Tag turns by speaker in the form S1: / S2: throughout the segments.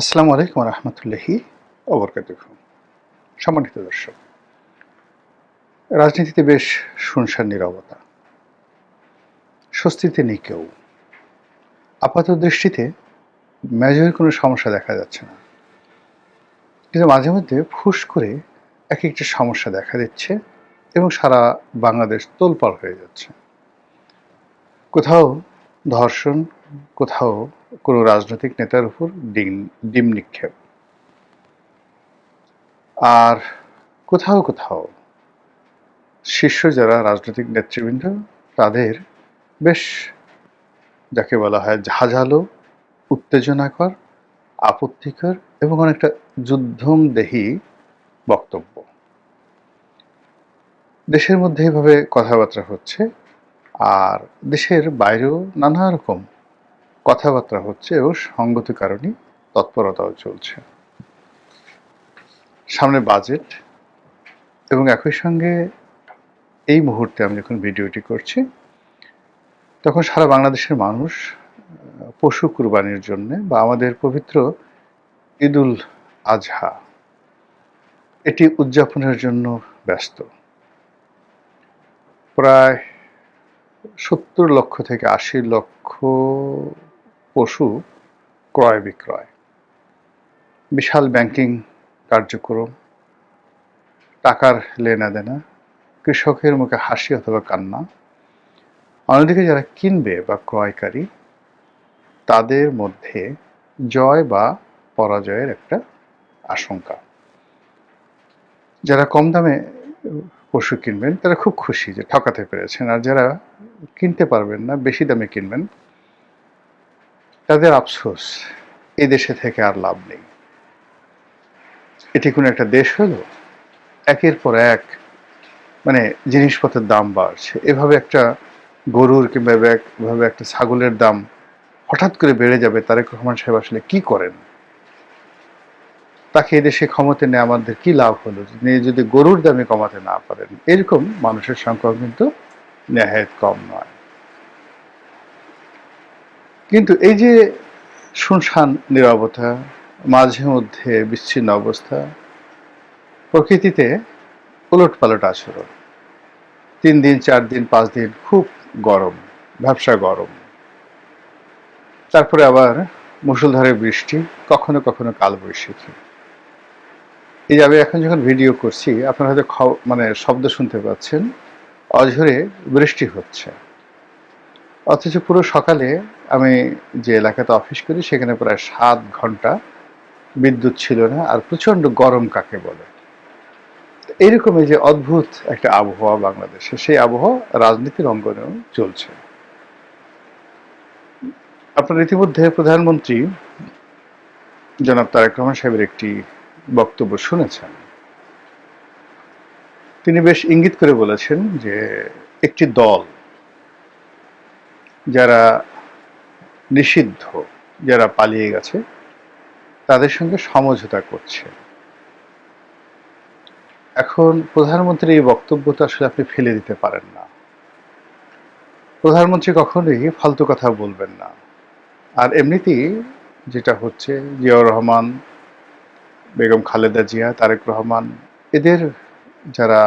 S1: আসসালামু আলাইকুম রহমতুল্লাহি ওবরকাতুহ। সম্মানিত দর্শক, রাজনীতিতে বেশ শুনশান নীরবতা, স্বস্তিতে নেই কেউ। আপাত দৃষ্টিতে মেজর কোনো সমস্যা দেখা যাচ্ছে না, কিন্তু মাঝে মধ্যে ফুস করে এক একটা সমস্যা দেখা দিচ্ছে এবং সারা বাংলাদেশ তোলপাড় হয়ে যাচ্ছে। কোথাও ধর্ষণ, কোথাও কোনো রাজনৈতিক নেতার উপর ডিম নিক্ষেপ, আর কোথাও কোথাও শীর্ষ যারা রাজনৈতিক নেতৃবৃন্দ তাদের বেশ, যাকে বলা হয় ঝাঁঝালো, উত্তেজনাকর, আপত্তিকর এবং অনেকটা যুদ্ধংদেহী বক্তব্য। দেশের মধ্যে এভাবে কথাবার্তা হচ্ছে, আর দেশের বাইরেও নানা রকম কথাবার্তা হচ্ছে এবং সঙ্গত কারণে তৎপরতাও চলছে। সামনে বাজেট, এবং একই সঙ্গে এই মুহূর্তে আমি যখন ভিডিওটি করছি তখন সারা বাংলাদেশের মানুষ পশু কুরবানির জন্য বা আমাদের পবিত্র ঈদুল আজহা এটি উদযাপনের জন্য ব্যস্ত। প্রায় ৭০ লক্ষ থেকে ৮০ লক্ষ পশু ক্রয় বিক্রয়, বিশাল ব্যাংকিং কার্যক্রম, টাকার লেনাদেনা, কৃষকের মুখে হাসি অথবা কান্না। অন্যদিকে যারা কিনবে বা ক্রয়কারী তাদের মধ্যে জয় বা পরাজয়ের একটা আশঙ্কা। যারা কম দামে পশু কিনবেন তারা খুব খুশি যে ঠকাতে পেরেছেন, আর যারা কিনতে পারবেন না, বেশি দামে কিনবেন, তাদের আফসোস এই দেশে থেকে আর লাভ নেই। এটি কোনো একটা দেশ হলো? একের পর এক মানে জিনিসপত্রের দাম বাড়ছে, এভাবে একটা গরুর কিংবা এভাবে একটা ছাগলের দাম হঠাৎ করে বেড়ে যাবে, তারেক রহমান সাহেব আসলে কি করেন? তাকে এদেশে ক্ষমতা নিয়ে আমাদের কি লাভ হলো যদি গরুর দামে কমাতে না পারেন? এরকম মানুষের সংখ্যা কিন্তু নেহায়েত কম নয়। কিন্তু এই যে শুনশান নীরবতা, মাঝে মধ্যে বিচ্ছিন্ন অবস্থা, প্রকৃতিতে উলটপালট আচরণ, ৩ দিন ৪ দিন ৫ দিন খুব গরম, ভ্যাপসা গরম, তারপরে আবার মুষলধারে বৃষ্টি, কখনো কখনো কালবৈশাখী। এই যে আমি এখন যখন ভিডিও করছি আপনারা হয়তো শব্দ শুনতে পাচ্ছেন, অঝরে বৃষ্টি হচ্ছে। অথচ পুরো সকালে আমি যে এলাকাতে অফিস করি সেখানে প্রায় ৭ ঘন্টা বিদ্যুৎ ছিল না, আর প্রচন্ড গরম কাকে বলে। এইরকম এই যে অদ্ভুত একটা আবহাওয়া বাংলাদেশে, সেই আবহাওয়া রাজনীতির অঙ্গনেও চলছে। আপনারা ইতিমধ্যে প্রধানমন্ত্রী জনাব তারেক রহমান সাহেবের একটি বক্তব্য শুনেছেন। তিনি বেশ ইঙ্গিত করে বলেছেন যে একটি দল যারা নিষিদ্ধ, যারা পালিয়ে গেছে, তাদের সঙ্গে সমঝোতা করছে। এখন প্রধানমন্ত্রীর এই বক্তব্যটা আসলে আপনি ফেলে দিতে পারেন না। প্রধানমন্ত্রী কখনোই ফালতু কথা বলবেন না। আর এমনিতেই যেটা হচ্ছে, জিয়াউর রহমান, বেগম খালেদা জিয়া, তারেক রহমান, এদের যারা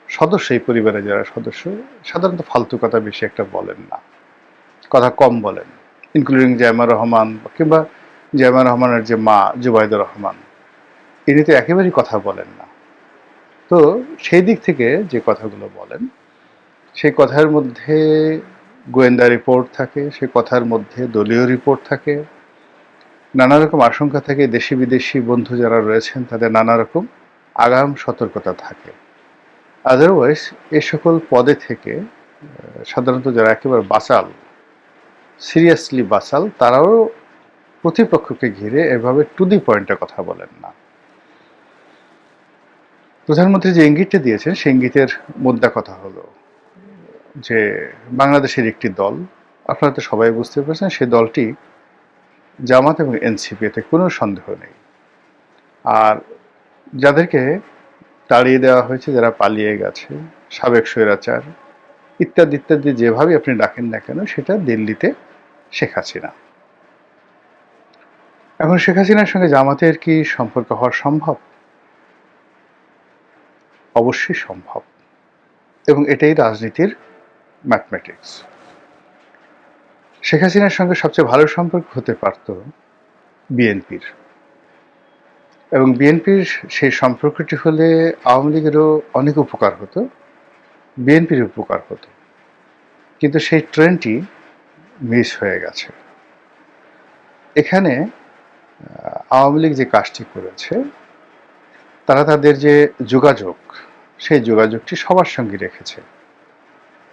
S1: সদস্য, এই পরিবারের যারা সদস্য, সাধারণত ফালতু কথা বেশি একটা বলেন না, কথা কম বলেন। ইনক্লুডিং জায়মা রহমান কিংবা জায়মা রহমানের যে মা জুবাইদুর রহমান, ইনি তো একেবারেই কথা বলেন না। তো সেই দিক থেকে যে কথাগুলো বলেন, সেই কথার মধ্যে গোয়েন্দা রিপোর্ট থাকে, সেই কথার মধ্যে দলীয় রিপোর্ট থাকে, নানা রকম আশঙ্কা থাকে, দেশি বিদেশি বন্ধু যারা রয়েছেন তাদের নানা রকম আগাম সতর্কতা থাকে। আদারওয়াইজ এই সকল পদে থেকে সাধারণত যারা একেবারে বাচাল, সিরিয়াসলি বাচাল, তারাও প্রতিপক্ষকে ঘিরে এভাবে টু দি পয়েন্টে কথা বলেন না। প্রধানমন্ত্রী যে ইঙ্গিতটা দিয়েছেন সেই ইঙ্গিতের মুদ্রা কথা হলো যে বাংলাদেশের একটি দল, আপনারা তো সবাই বুঝতে পারছেন, সেই দলটি জামাত এবং এনসিপি, এতে কোনো সন্দেহ নেই। আর যাদেরকে তাড়িয়ে দেওয়া হয়েছে, যারা পালিয়ে গেছে, সাবেক স্বৈরাচার ইত্যাদি ইত্যাদি, যেভাবে আপনি ডাকেন না কেন, সেটা দিল্লিতে শেখ হাসিনা। এখন শেখ হাসিনার সঙ্গে জামাতের কি সম্পর্ক হওয়া সম্ভব? অবশ্যই সম্ভব, এবং এটাই রাজনীতির ম্যাথমেটিক্স। শেখ হাসিনার সঙ্গে সবচেয়ে ভালো সম্পর্ক হতে পারত বিএনপির, এবং বিএনপির সেই সম্পর্কটি হলে আওয়ামী লীগেরও অনেক উপকার হতো, বিএনপির উপকার হতো, কিন্তু সেই ট্রেনটি মিস হয়ে গেছে। এখানে আওয়ামী লীগ যে কাজটি করেছে, তারা তাদের যে যোগাযোগ, সেই যোগাযোগটি সবার সঙ্গে রেখেছে,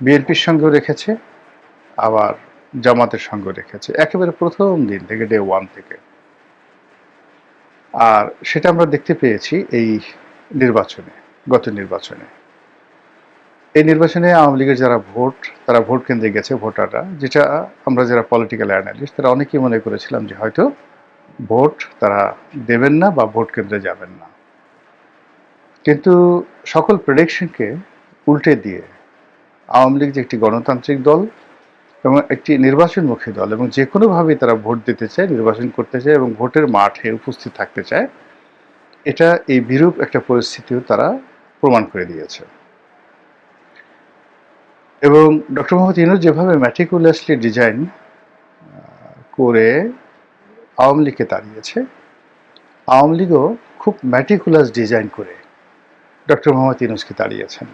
S1: বিএনপির সঙ্গেও রেখেছে, আবার জামাতের সঙ্গেও রেখেছে, একেবারে প্রথম দিন থেকে, ডে ওয়ান থেকে। আর সেটা আমরা দেখতে পেয়েছি এই নির্বাচনে, গত নির্বাচনে। এই নির্বাচনে আওয়ামী লীগের যারা তারা ভোট কেন্দ্রে গেছে, ভোটাররা, যেটা আমরা যারা পলিটিক্যাল অ্যানালিস্ট তারা অনেকেই মনে করেছিলাম যে হয়তো ভোট তারা দেবেন না বা ভোট কেন্দ্রে যাবেন না, কিন্তু সকল প্রেডিকশনকে উল্টে দিয়ে আওয়ামী লীগ যে একটি গণতান্ত্রিক দল এবং একটি নির্বাচনমুখী দল, এবং যে কোনোভাবেই তারা ভোট দিতে চায়, নির্বাচন করতে চায় এবং ভোটের মাঠে উপস্থিত থাকতে চায়, এটা এই বিরূপ একটা পরিস্থিতিও তারা প্রমাণ করে দিয়েছে। এবং ডক্টর মোহাম্মদ ইউনূস যেভাবে ম্যাটিকুলাসলি ডিজাইন করে আওয়ামী লীগকে তাড়িয়েছে, আওয়ামী লীগও খুব ম্যাটিকুলাস ডিজাইন করে ডক্টর মোহাম্মদ ইউনূসকে তাড়িয়েছেন।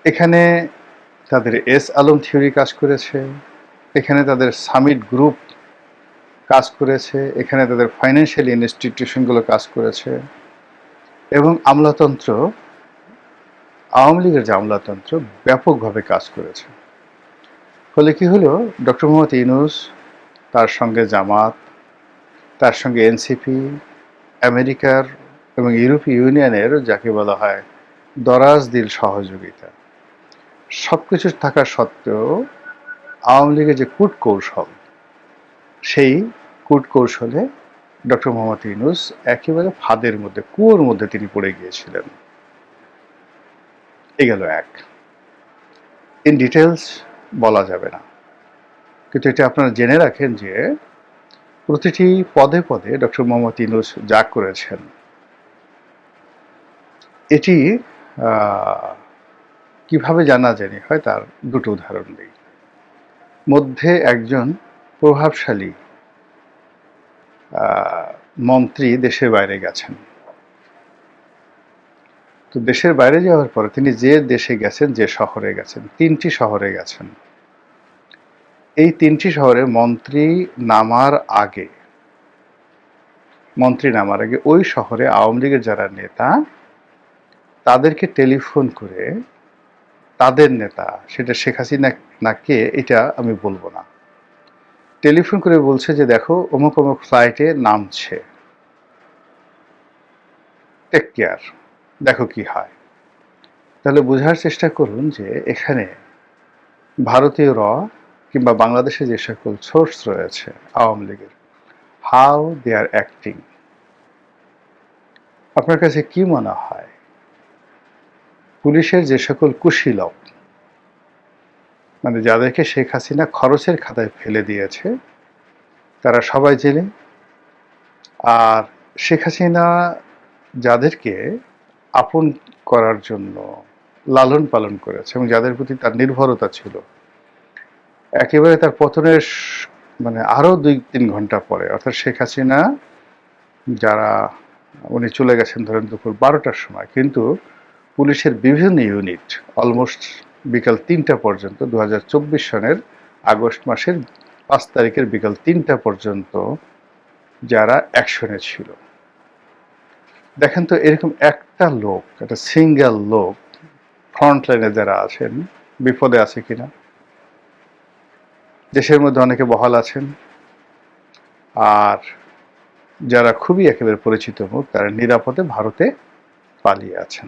S1: এখানে তাদের এস আলম থিওরি কাজ করেছে, এখানে তাদের সামিট গ্রুপ কাজ করেছে, এখানে তাদের ফাইন্যান্সিয়াল ইনস্টিটিউশনগুলো কাজ করেছে, এবং আমলাতন্ত্র, আওয়ামী লীগের যে আমলাতন্ত্র ব্যাপকভাবে কাজ করেছে। ফলে কি হলো, ডক্টর মোহাম্মদ ইউনূস, তার সঙ্গে জামাত, তার সঙ্গে এনসিপি, আমেরিকার এবং ইউরোপীয় ইউনিয়নের যাকে বলা হয় দরাজ দিল সহযোগিতা, সবকিছু থাকা সত্ত্বেও আওয়ামী লীগের যে কূটকৌশল, সেই কূটকৌশলে ডক্টর মোহাম্মদ ইউনূস একেবারে ফাঁদের মধ্যে, কুয়োর মধ্যে তিনি পড়ে গিয়েছিলেন। এ গেল এক। ইন ডিটেলস বলা যাবে না, কিন্তু এটা আপনারা জেনে রাখেন যে প্রতিটি পদে পদে ডক্টর মোহাম্মদ ইউনূস যা করেছেন, এটি কিভাবে জানা জানি হয় তার দুটো উদাহরণ দিই। মধ্যে একজন প্রভাবশালী মন্ত্রী দেশের বাইরে গেছেন, তো দেশের বাইরে যাওয়ার পরে তিনি যে দেশে গেছেন, যে শহরে গেছেন, 3টি শহরে গেছেন। এই 3টি শহরে মন্ত্রী নামার আগে ওই শহরে আওয়ামী লীগের যারা নেতা, তাদেরকে টেলিফোন করে, তাদের নেতা, সেটা শেখ হাসিনা না কে এটা আমি বলবো না, টেলিফোন করে বলছে যে দেখো অমুক অমুক ফ্লাইটে নামছে, টেক কেয়ার, দেখো কি হয়। তাহলে বোঝার চেষ্টা করুন যে এখানে ভারতীয় কিংবা বাংলাদেশে যে সকল সোর্স রয়েছে আওয়ামী লীগের, হাউ দে আর অ্যাক্টিং। আপনার কাছে কি মনে হয় পুলিশের যে সকল কুশীলব, মানে যাদেরকে শেখ হাসিনা খরচের খাতায় ফেলে দিয়েছে, তারা সবাই জেলে, আর শেখ হাসিনা যাদেরকে আপন করার জন্য লালন পালন করেছে এবং যাদের প্রতি তার নির্ভরতা ছিল, একেবারে তার পতনের মানে আরো 2-3 ঘন্টা পরে, অর্থাৎ শেখ হাসিনা যারা উনি চলে গেছেন ধরেন দুপুর 12টার সময়, কিন্তু পুলিশের বিভিন্ন ইউনিট অলমোস্ট বিকাল 3টা পর্যন্ত, 2024 সনের আগস্ট মাসের 5 তারিখের বিকাল 3টা পর্যন্ত যারা অ্যাকশনে ছিল। দেখেন তো এরকম একটা লোক, একটা সিঙ্গেল লোক ফ্রন্ট লাইনে যারা আছেন বিপদে আছে কিনা। দেশের মধ্যে অনেকে বহাল আছেন, আর যারা খুবই একেবারে পরিচিত মুখ তারা নিরাপদে ভারতে পালিয়ে আছেন।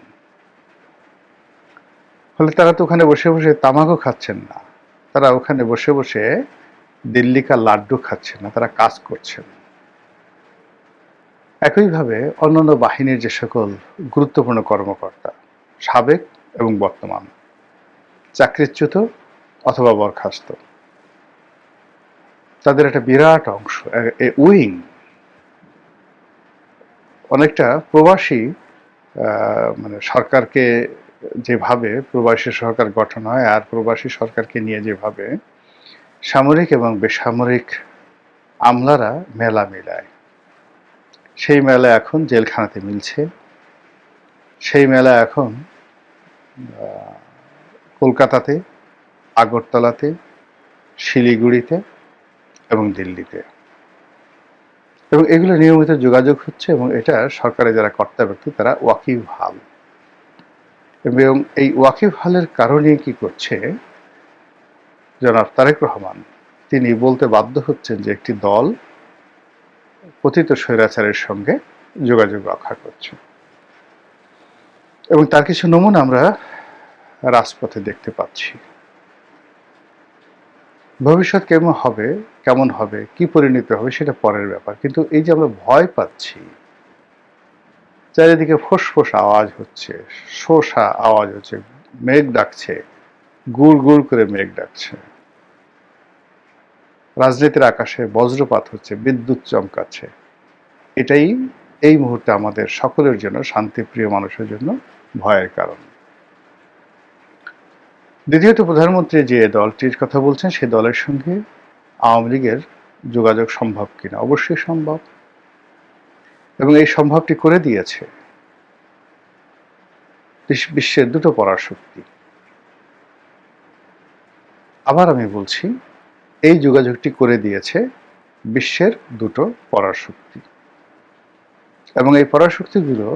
S1: ফলে তারা তো ওখানে বসে বসে তামাকও খাচ্ছেন না, তারা ওখানে বসে বসে দিল্লি কা লাড্ডু খাচ্ছেন না, তারা কাজ করছেন। একইভাবে অন্যান্য বাহিনীর যে সকল গুরুত্বপূর্ণ কর্মকর্তা, সাবেক এবং বর্তমান, চাকরিচ্যুত অথবা বরখাস্ত, তাদের একটা বিরাট অংশ, উইং, অনেকটা প্রবাসী মানে সরকারকে যেভাবে প্রবাসী সরকার গঠন হয় আর প্রবাসী সরকারকে নিয়ে যেভাবে সামরিক এবং বেসামরিক আমলারা মেলা মেলায়, সেই মেলা এখন জেলখানাতে মিলছে। সেই মেলা এখন কলকাতাতে, আগরতলাতে, শিলিগুড়িতে এবং দিল্লিতে, এবং এগুলো নিয়মিত যোগাযোগ হচ্ছে, এবং এটা সরকারের যারা কর্তা ব্যক্তি তারা ওয়াকিবহাল। এবং এই ওয়াকিবহালের কারণে কি করছে জনাব তারেক রহমান, তিনি বলতে বাধ্য হচ্ছেন যে একটি দল পতিত স্বৈরাচারের সঙ্গে যোগাযোগ রক্ষা করছে, এবং তার কিছু নমুনা আমরা রাজপথে দেখতে পাচ্ছি। ভবিষ্যৎ কেমন হবে, কি পরিণত হবে সেটা পরের ব্যাপার, কিন্তু এই যে আমরা ভয় পাচ্ছি, চারিদিকে ফোঁস আওয়াজ হচ্ছে, শোষা আওয়াজ হচ্ছে, মেঘ ডাকছে, গুড় গুড় করে মেঘ ডাকছে, রাজনীতির আকাশে বজ্রপাত হচ্ছে, বিদ্যুৎ চমকাচ্ছে, এটাই এই মুহূর্তে আমাদের সকলের জন্য, শান্তিপ্রিয় মানুষের জন্য ভয়ের কারণ। দ্বিতীয়ত, প্রধানমন্ত্রী যে দলটির কথা বলছেন সেই দলের সঙ্গে আওয়ামী লীগের যোগাযোগ সম্ভব কিনা? অবশ্যই সম্ভব, এবং এই সম্ভবটি করে দিয়েছে বিশ্বের দুটো পরাশক্তি। আবার আমি বলছি, এই যোগাযোগটি করে দিয়েছে বিশ্বের দুটো পরাশক্তি, এবং এই পরাশক্তিগুলো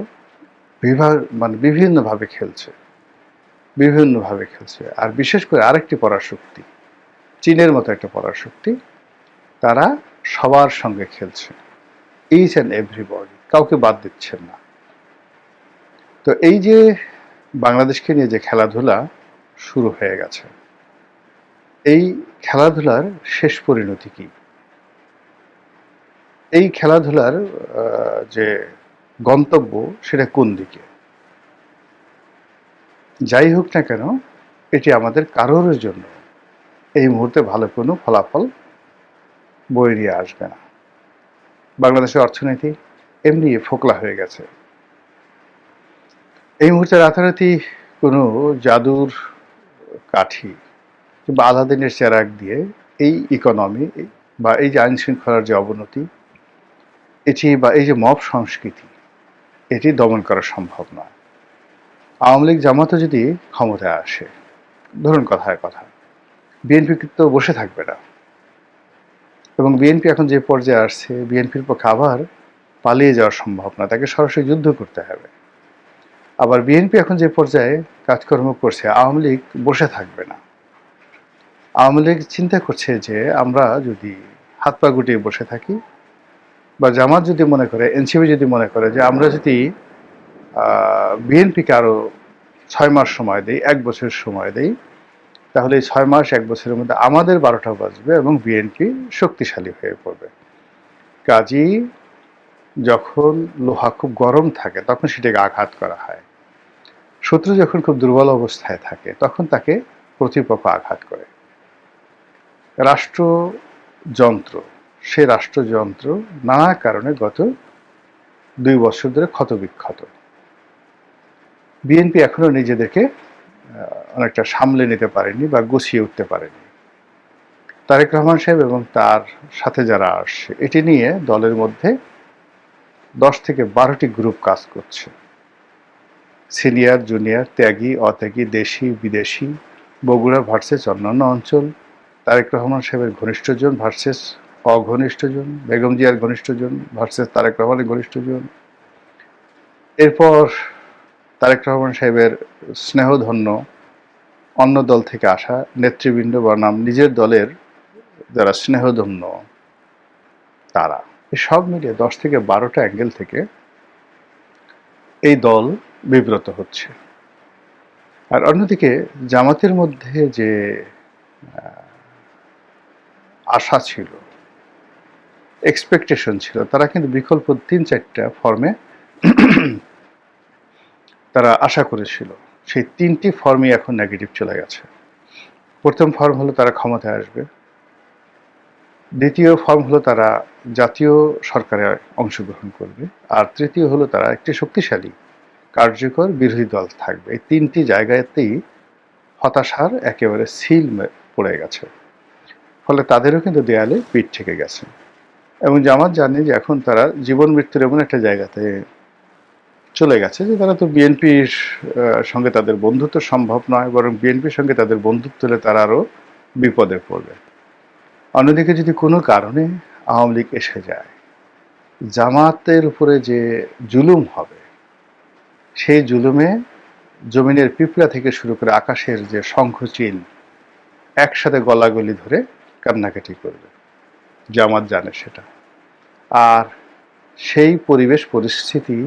S1: বিভিন্নভাবে খেলছে, আর বিশেষ করে আরেকটি পরাশক্তি, চীনের মতো একটা পরাশক্তি, তারা সবার সঙ্গে খেলছে, ইচ অ্যান্ড এভরিবডি, কাউকে বাদ দিচ্ছেন না। তো এই যে বাংলাদেশকে নিয়ে যে খেলাধুলা শুরু হয়ে গেছে, এই খেলাধুলার শেষ পরিণতি কি? এই খেলাধুলার যে গন্তব্য সেটা কোন দিকে? যাই হোক না কেন, এটি আমাদের কারোর জন্য এই মুহূর্তে ভালো কোনো ফলাফল বয়ে নিয়ে আসবে না। বাংলাদেশের অর্থনীতি এমনি ফোকলা হয়ে গেছে। এই মুহূর্তে রাতারাতি কোনো জাদুর কাঠি কিংবা আলাদিনের চেরাগ দিয়ে এই ইকোনমি বা এই যে আইন শৃঙ্খলার যে অবনতি, এটি বা এই যে মব সংস্কৃতি, এটি দমন করা সম্ভব নয়। আওয়ামী লীগ জামাতও যদি ক্ষমতায় আসে, ধরুন কথায় কথা, বিএনপি তো বসে থাকবে না, এবং বিএনপি এখন যে পর্যায়ে আসছে, বিএনপির পক্ষে আবার পালিয়ে যাওয়া সম্ভব না, তাকে সরাসরি যুদ্ধ করতে হবে। আবার বিএনপি এখন যে পর্যায়ে কাজকর্ম করছে, আওয়ামী লীগ বসে থাকবে না। আওয়ামী লীগ চিন্তা করছে যে আমরা যদি হাত পা গুটিয়ে বসে থাকি, বা জামাত যদি মনে করে, এনসিপি যদি মনে করে যে আমরা যদি বিএনপিকে আরো 6 মাস সময় দেই, 1 বছর সময় দেই, তাহলে এই 6 মাস 1 বছরের মধ্যে আমাদের 12টা বাজবে এবং বিএনপি শক্তিশালী হয়ে পড়বে। কাজেই যখন লোহা খুব গরম থাকে তখন সেটাকে আঘাত করা হয়, শত্রু যখন খুব দুর্বল অবস্থায় থাকে তখন তাকে প্রতিপক্ষ আঘাত করে। রাষ্ট্রযন্ত্র, সে রাষ্ট্রযন্ত্র নানা কারণে গত 2 বছর ধরে ক্ষতবিক্ষত। বিএনপি এখনো নিজেদেরকে অনেকটা সামলে নিতে পারেনি বা গুছিয়ে উঠতে পারেনি। তারেক রহমান সাহেব এবং তার সাথে যারা আসছে, এটি নিয়ে দলের মধ্যে 10 থেকে 12টি গ্রুপ কাজ করছে। সিনিয়র, জুনিয়র, ত্যাগী, অত্যাগী, দেশি, বিদেশি, বগুড়া ভার্সেস অন্যান্য অঞ্চল, তারেক রহমান সাহেবের ঘনিষ্ঠজন ভার্সেস অঘনিষ্ঠজন, বেগম জিয়ার ঘনিষ্ঠজন ভার্সেস তারেক রহমানের ঘনিষ্ঠজন, এরপর তারেক রহমান সাহেবের স্নেহধন্য অন্য দল থেকে আসা নেতৃবৃন্দ বনাম নিজের দলের যারা স্নেহধন্য তারা, সব মিলিয়ে 10 থেকে 12টা অ্যাঙ্গেল থেকে এই দল বিব্রত হচ্ছে। আর অন্যদিকে জামাতের মধ্যে যে আশা ছিল, এক্সপেকটেশন ছিল, তারা কিন্তু বিকল্প 3-4টা ফর্মে তারা আশা করেছিল। সেই 3টি ফর্মই এখন নেগেটিভ চলে গেছে। প্রথম ফর্ম হলো তারা ক্ষমতায় আসবে, দ্বিতীয় ফর্ম হলো তারা জাতীয় সরকারে অংশগ্রহণ করবে। আর তৃতীয় হলো তারা একটি শক্তিশালী কার্যকর বিরোধী দল থাকবে। এই ৩ টি জায়গাতেই হতাশার একেবারে সিল পড়ে গেছে। ফলে তাদেরও কিন্তু দেয়ালে পিঠ ঠেকে গেছে। এবং জামাত জানে যে এখন তারা জীবন মৃত্যুর এমন একটা জায়গাতে চলে গেছে যে তারা তো বিএনপির সঙ্গে তাদের বন্ধুত্ব সম্ভব নয়, বরং বিএনপির সঙ্গে তাদের বন্ধুত্ব হলে তারা আরও বিপদে পড়বে। অন্যদিকে যদি কোনো কারণে আওয়ামী লীগ এসে যায়, জামাতের উপরে যে জুলুম হবে, সেই জুলুমে জমিনের পিঁপড়া থেকে শুরু করে আকাশের যে শঙ্খচিল একসাথে গলাগলি ধরে কান্নাকাটি করবে। জামাত জানে সেটা। আর সেই পরিবেশ পরিস্থিতি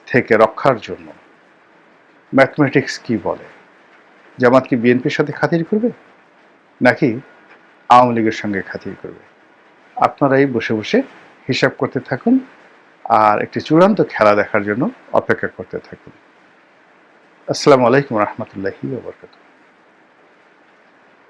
S1: থেকে রক্ষার জন্য ম্যাথমেটিক্স কি বলে, জামাত কি বিএনপির সাথে খাতির করবে নাকি আওয়ামী লীগের সঙ্গে খাতির করবে? আপনারাই বসে বসে হিসাব করতে থাকুন আর একটি চূড়ান্ত খেলা দেখার জন্য অপেক্ষা করতে থাকুন। আসসালামু আলাইকুম রহমতুল্লাহি ওয়া বারাকাতুহু।